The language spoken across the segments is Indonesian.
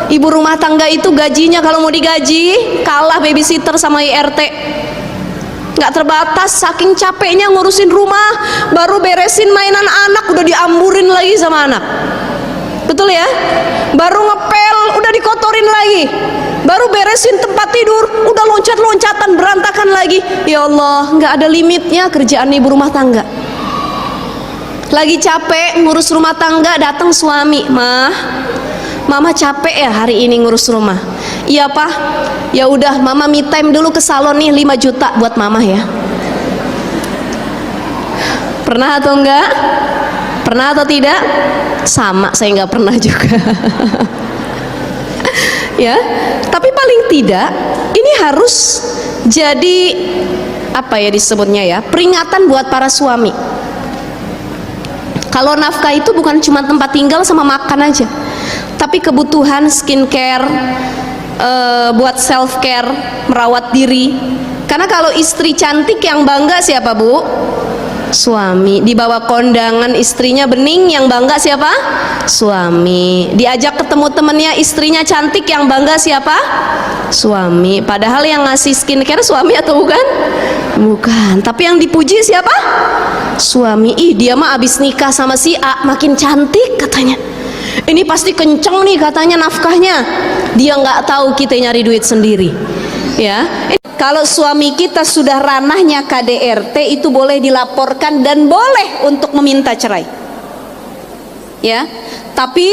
Ibu rumah tangga itu gajinya kalau mau digaji kalah babysitter sama IRT. Nggak terbatas, saking capeknya ngurusin rumah, baru beresin mainan anak udah diamburin lagi sama anak. Betul ya? Baru ngepel udah dikotorin lagi, baru beresin tempat tidur udah loncat-loncatan berantakan lagi. Ya Allah, nggak ada limitnya kerjaan ibu rumah tangga. Lagi capek ngurus rumah tangga, datang suami, mama capek ya hari ini ngurus rumah. Iya pak, ya udah mama me time dulu ke salon nih, 5 juta buat mama ya. Pernah atau enggak? Pernah atau tidak? Sama, saya nggak pernah juga. Ya, tapi paling tidak ini harus jadi apa ya disebutnya ya, peringatan buat para suami. Kalau nafkah itu bukan cuma tempat tinggal sama makan aja, tapi kebutuhan skincare, buat self care, merawat diri. Karena kalau istri cantik yang bangga siapa bu? Suami. Dibawa kondangan istrinya bening, yang bangga siapa? Suami. Diajak ketemu temennya istrinya cantik, yang bangga siapa? Suami. Padahal yang ngasih skincare suami atau bukan? Bukan. Tapi yang dipuji siapa? Suami. Ih dia mah abis nikah sama si A makin cantik katanya. Ini pasti kenceng nih katanya nafkahnya. Dia nggak tahu kita nyari duit sendiri. Ya. Kalau suami kita sudah ranahnya KDRT, itu boleh dilaporkan dan boleh untuk meminta cerai. Ya. Tapi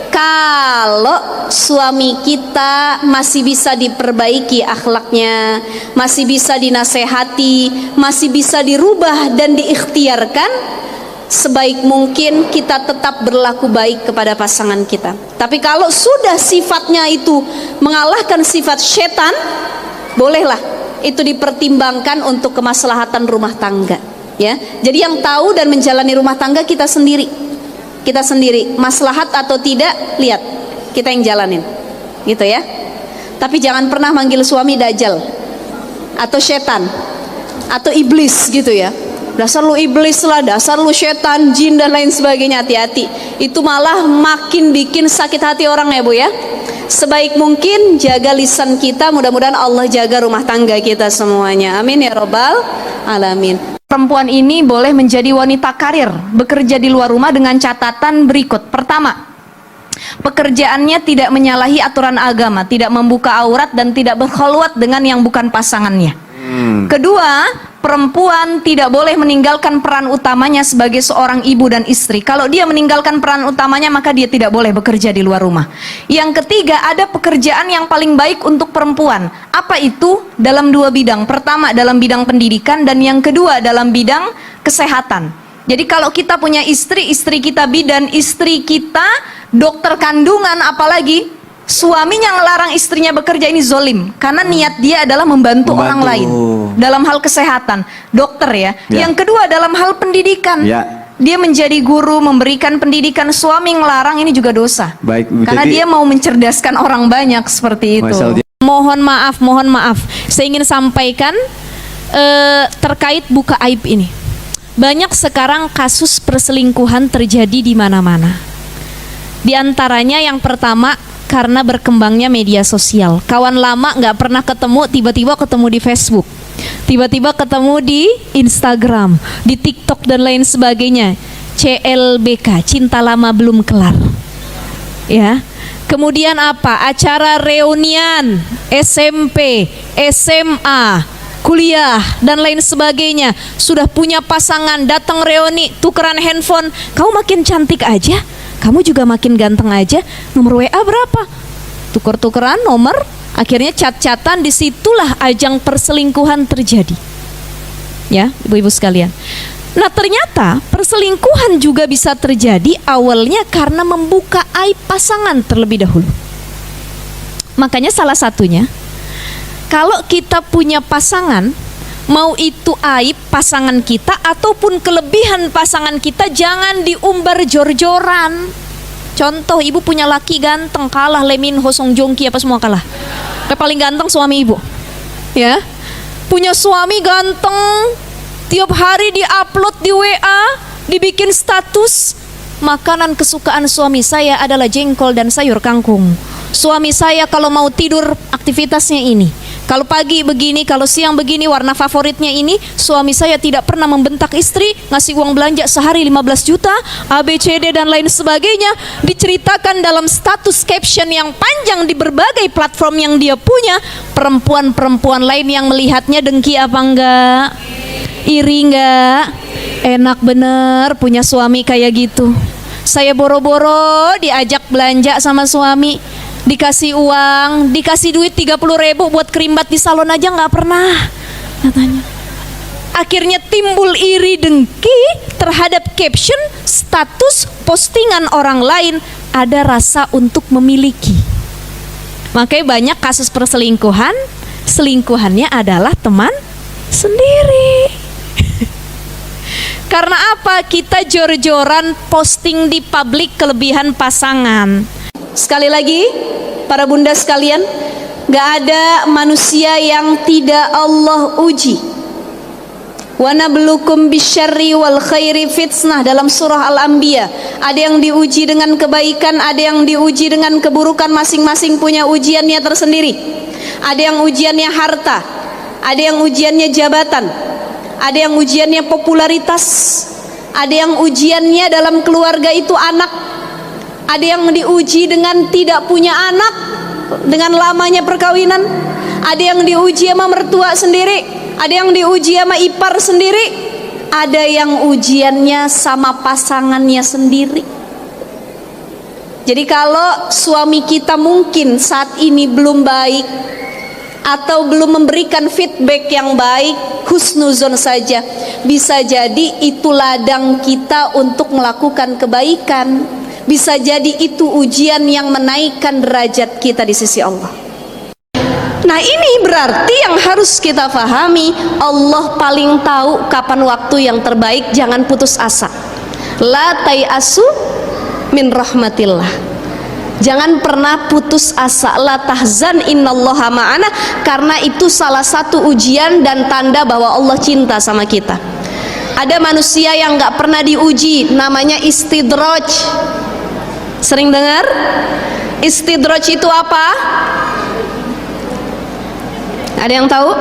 kalau suami kita masih bisa diperbaiki akhlaknya, masih bisa dinasehati, masih bisa dirubah dan diikhtiarkan, sebaik mungkin kita tetap berlaku baik kepada pasangan kita. Tapi kalau sudah sifatnya itu mengalahkan sifat setan, bolehlah itu dipertimbangkan untuk kemaslahatan rumah tangga. Ya, jadi yang tahu dan menjalani rumah tangga kita sendiri. Kita sendiri, maslahat atau tidak, lihat kita yang jalanin, gitu ya. Tapi jangan pernah manggil suami dajjal atau setan atau iblis gitu ya. Dasar lu iblis lah, dasar lu setan, jin dan lain sebagainya. Hati-hati, itu malah makin bikin sakit hati orang ya bu ya. Sebaik mungkin jaga lisan kita, mudah-mudahan Allah jaga rumah tangga kita semuanya. Amin ya robbal alamin. Perempuan ini boleh menjadi wanita karir, bekerja di luar rumah dengan catatan berikut. Pertama, pekerjaannya tidak menyalahi aturan agama, tidak membuka aurat dan tidak berkholwat dengan yang bukan pasangannya. Kedua, perempuan tidak boleh meninggalkan peran utamanya sebagai seorang ibu dan istri. Kalau dia meninggalkan peran utamanya, maka dia tidak boleh bekerja di luar rumah. Yang ketiga, ada pekerjaan yang paling baik untuk perempuan. Apa itu? Dalam 2 bidang. Pertama dalam bidang pendidikan, dan yang kedua dalam bidang kesehatan. Jadi kalau kita punya istri, istri kita bidan, istri kita dokter kandungan, apalagi suaminya ngelarang istrinya bekerja, ini zolim. Karena niat dia adalah membantu orang lain dalam hal kesehatan, dokter ya. Yang kedua dalam hal pendidikan, dia menjadi guru, memberikan pendidikan. Suami ngelarang, ini juga dosa. Karena dia mau mencerdaskan orang banyak seperti itu. Mohon maaf, saya ingin sampaikan terkait buka aib ini. Banyak sekarang kasus perselingkuhan terjadi di mana-mana. Di antaranya yang pertama, karena berkembangnya media sosial. Kawan lama nggak pernah ketemu, tiba-tiba ketemu di Facebook, tiba-tiba ketemu di Instagram, di TikTok dan lain sebagainya. CLBK, cinta lama belum kelar. Ya. Kemudian apa? Acara reunian SMP, SMA, kuliah dan lain sebagainya. Sudah punya pasangan, datang reuni, tukeran handphone. Kamu makin cantik aja, kamu juga makin ganteng aja. Nomor WA berapa? Tuker-tukeran nomor, akhirnya chat-chatan. Disitulah ajang perselingkuhan terjadi. Ya, ibu-ibu sekalian. Nah ternyata perselingkuhan juga bisa terjadi awalnya karena membuka aib pasangan terlebih dahulu. Makanya salah satunya, kalau kita punya pasangan, mau itu aib pasangan kita ataupun kelebihan pasangan kita, jangan diumbar jor-joran. Contoh, ibu punya laki ganteng, kalah Lemin Ho Song Joong Ki apa semua kalah. Kayak paling ganteng suami ibu. Ya. Punya suami ganteng, tiap hari di-upload di WA, dibikin status. makanan kesukaan suami saya adalah jengkol dan sayur kangkung. Suami saya kalau mau tidur aktivitasnya ini. Kalau pagi begini, kalau siang begini, warna favoritnya ini. Suami saya tidak pernah membentak istri, ngasih uang belanja sehari 15 juta, ABCD dan lain sebagainya. Diceritakan dalam status caption yang panjang di berbagai platform yang dia punya. Perempuan-perempuan lain yang melihatnya dengki apa enggak? Iri enggak? Enak bener punya suami kayak gitu. Saya boro-boro diajak belanja sama suami, dikasih uang, dikasih duit 30.000 buat kerimbat di salon aja nggak pernah katanya. Akhirnya timbul iri dengki terhadap caption, status, postingan orang lain, ada rasa untuk memiliki. Makanya banyak kasus perselingkuhan, selingkuhannya adalah teman sendiri. Karena apa? Kita jor-joran posting di publik kelebihan pasangan. Sekali lagi, para bunda sekalian, gak ada manusia yang tidak Allah uji. Wa nabluukum bisyarri wal khairi fitnah, dalam surah Al-Anbiya. Ada yang diuji dengan kebaikan, ada yang diuji dengan keburukan, masing-masing punya ujiannya tersendiri. Ada yang ujiannya harta, ada yang ujiannya jabatan, ada yang ujiannya popularitas, ada yang ujiannya dalam keluarga itu anak, ada yang diuji dengan tidak punya anak, dengan lamanya perkawinan, ada yang diuji sama mertua sendiri, ada yang diuji sama ipar sendiri, ada yang ujiannya sama pasangannya sendiri. Jadi kalau suami kita mungkin saat ini belum baik atau belum memberikan feedback yang baik, husnuzon saja, bisa jadi itu ladang kita untuk melakukan kebaikan. Bisa jadi itu ujian yang menaikkan derajat kita di sisi Allah. Nah, ini berarti yang harus kita pahami, Allah paling tahu kapan waktu yang terbaik. Jangan putus asa. La tayasu min rahmatillah. Jangan pernah putus asa. La tahzan innallaha ma'ana, karena itu salah satu ujian dan tanda bahwa Allah cinta sama kita. Ada manusia yang gak pernah diuji, namanya istidraj. Sering dengar? Istidraj itu apa? Ada yang tahu?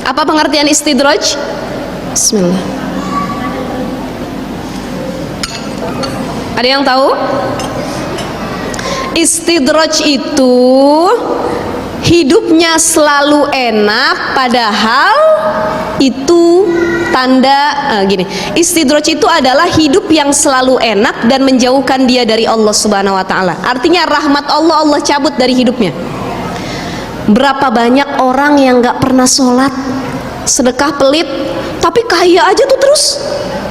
Apa pengertian istidraj? Bismillah. Ada yang tahu? Istidraj itu hidupnya selalu enak, padahal itu tanda gini. Istidraj itu adalah hidup yang selalu enak dan menjauhkan dia dari Allah Subhanahu wa taala. Artinya rahmat Allah cabut dari hidupnya. Berapa banyak orang yang gak pernah sholat, sedekah pelit, tapi kaya aja tuh terus,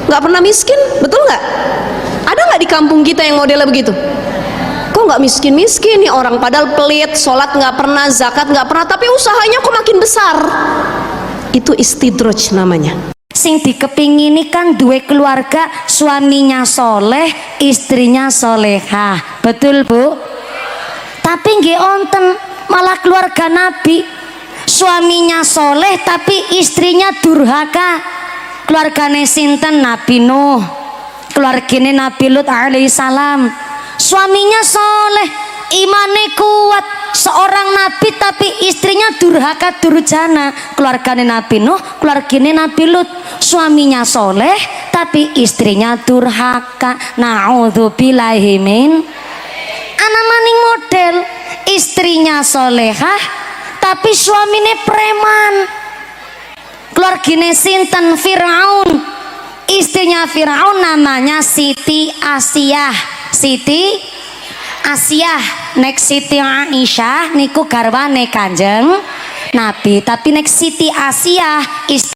gak pernah miskin, betul gak? Ada gak di kampung kita yang modelnya begitu? Kok gak miskin-miskin nih orang, padahal pelit, sholat gak pernah, zakat gak pernah, tapi usahanya kok makin besar. Itu istidraj namanya. Sing dikepingini kan duwe keluarga, suaminya soleh, istrinya solehah, betul bu? Tapi nggih onten, malah keluarga Nabi, suaminya soleh tapi istrinya durhaka. Keluargane sinten? Nabi Nuh, keluargane Nabi Lut alaihissalam. Suaminya soleh, imane kuat, seorang nabi tapi istrinya durhaka durjana. Keluargane Nabi Nuh, keluargane Nabi Lut, suaminya soleh tapi istrinya durhaka. Na'udzubillahi min. Ana maning model, istrinya solehah tapi suaminya preman. Keluargane sinten? Firaun, istrinya Firaun namanya Siti Asiyah. Siti Asiyah, nek Siti Aisyah niku garwane Kanjeng Nabi, tapi nek Siti Asiyah istri